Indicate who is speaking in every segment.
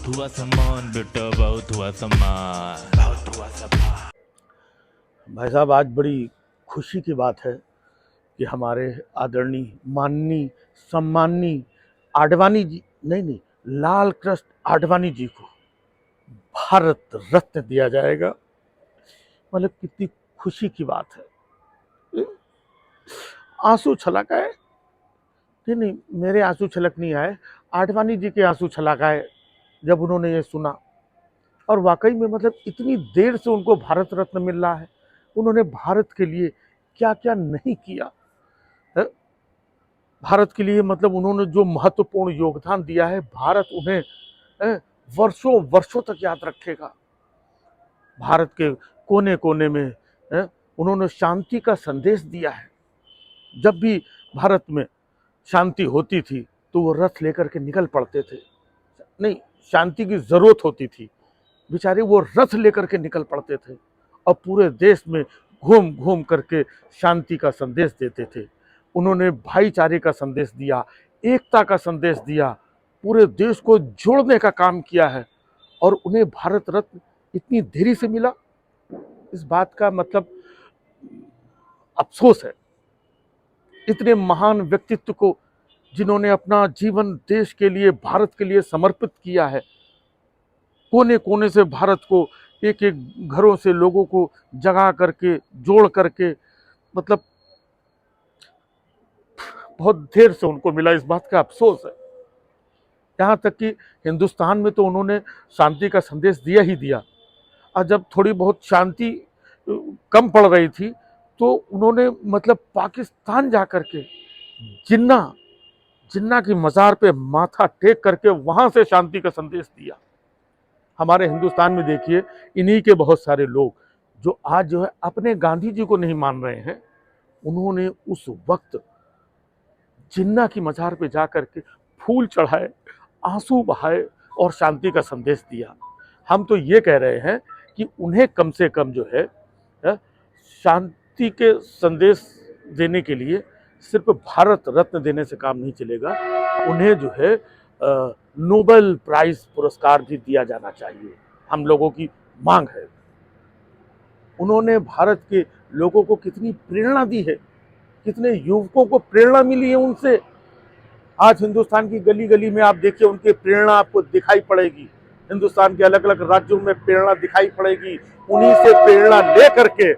Speaker 1: बहुत हुआ सम्मान बेटा, बहुत हुआ सम्मान, बहुत हुआ सम्मान।
Speaker 2: भाई साहब, आज बड़ी खुशी की बात है कि हमारे आदरणीय माननीय सम्माननीय आडवाणी जी, नहीं, लाल कृष्ण आडवाणी जी को भारत रत्न दिया जाएगा। मतलब कितनी खुशी की बात है। आंसू छलक आए। नहीं, मेरे आंसू छलक नहीं आए, आडवाणी जी के आंसू छलक आए जब उन्होंने ये सुना। और वाकई में मतलब इतनी देर से उनको भारत रत्न मिल रहा है, उन्होंने भारत के लिए क्या क्या नहीं किया है? भारत के लिए मतलब उन्होंने जो महत्वपूर्ण योगदान दिया है, भारत उन्हें वर्षों वर्षों तक याद रखेगा। भारत के कोने कोने में उन्होंने शांति का संदेश दिया है। जब भी भारत में शांति होती थी तो वो रथ लेकर के निकल पड़ते थे। नहीं, शांति की जरूरत होती थी, बेचारे वो रथ लेकर के निकल पड़ते थे और पूरे देश में घूम घूम करके शांति का संदेश देते थे। उन्होंने भाईचारे का संदेश दिया, एकता का संदेश दिया, पूरे देश को जोड़ने का काम किया है। और उन्हें भारत रत्न इतनी देरी से मिला, इस बात का मतलब अफसोस है। इतने महान व्यक्तित्व को, जिन्होंने अपना जीवन देश के लिए, भारत के लिए समर्पित किया है, कोने कोने से भारत को, एक एक घरों से लोगों को जगा करके, जोड़ करके, मतलब बहुत देर से उनको मिला, इस बात का अफसोस है। यहाँ तक कि हिंदुस्तान में तो उन्होंने शांति का संदेश दिया ही दिया, और जब थोड़ी बहुत शांति कम पड़ रही थी तो उन्होंने मतलब पाकिस्तान जा करके जिन्ना जिन्ना की मज़ार पे माथा टेक करके वहाँ से शांति का संदेश दिया। हमारे हिंदुस्तान में देखिए, इन्हीं के बहुत सारे लोग जो आज जो है अपने गांधी जी को नहीं मान रहे हैं, उन्होंने उस वक्त जिन्ना की मज़ार पे जा करके फूल चढ़ाए, आंसू बहाए और शांति का संदेश दिया। हम तो ये कह रहे हैं कि उन्हें कम से कम जो है शांति के संदेश देने के लिए सिर्फ भारत रत्न देने से काम नहीं चलेगा, उन्हें जो है नोबेल प्राइज पुरस्कार भी दिया जाना चाहिए। हम लोगों की मांग है। उन्होंने भारत के लोगों को कितनी प्रेरणा दी है, कितने युवकों को प्रेरणा मिली है उनसे। आज हिंदुस्तान की गली गली में आप देखिए, उनकी प्रेरणा आपको दिखाई पड़ेगी। हिंदुस्तान के अलग अलग राज्यों में प्रेरणा दिखाई पड़ेगी। उन्हीं से प्रेरणा ले करके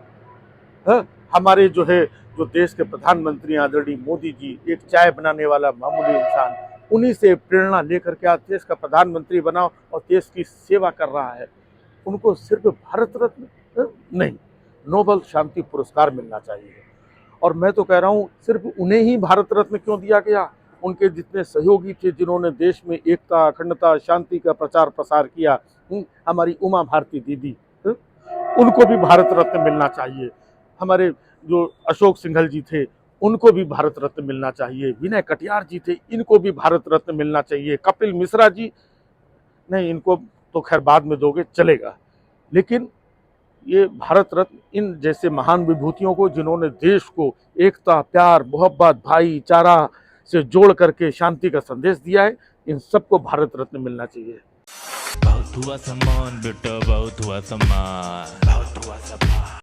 Speaker 2: हमारे जो देश के प्रधानमंत्री आदरणीय मोदी जी, एक चाय बनाने वाला मामूली इंसान, उन्हीं से प्रेरणा लेकर के आज देश का प्रधानमंत्री बना और देश की सेवा कर रहा है। उनको सिर्फ भारत रत्न नहीं, नोबेल शांति पुरस्कार मिलना चाहिए। और मैं तो कह रहा हूँ, सिर्फ उन्हें ही भारत रत्न क्यों दिया गया? उनके जितने सहयोगी थे, जिन्होंने देश में एकता, अखंडता, शांति का प्रचार प्रसार किया, हमारी उमा भारती दीदी, उनको भी भारत रत्न मिलना चाहिए। हमारे जो अशोक सिंघल जी थे, उनको भी भारत रत्न मिलना चाहिए। विनय कटियार जी थे, इनको भी भारत रत्न मिलना चाहिए। कपिल मिश्रा जी, नहीं, इनको तो खैर बाद में दोगे, चलेगा, लेकिन ये भारत रत्न इन जैसे महान विभूतियों को, जिन्होंने देश को एकता, प्यार, मोहब्बत, भाईचारा से जोड़ करके शांति का संदेश दिया है, इन सबको भारत रत्न मिलना चाहिए।
Speaker 1: बहुत हुआ सम्मान बेटा, बहुत हुआ सम्मान, बहुत हुआ सम्मान।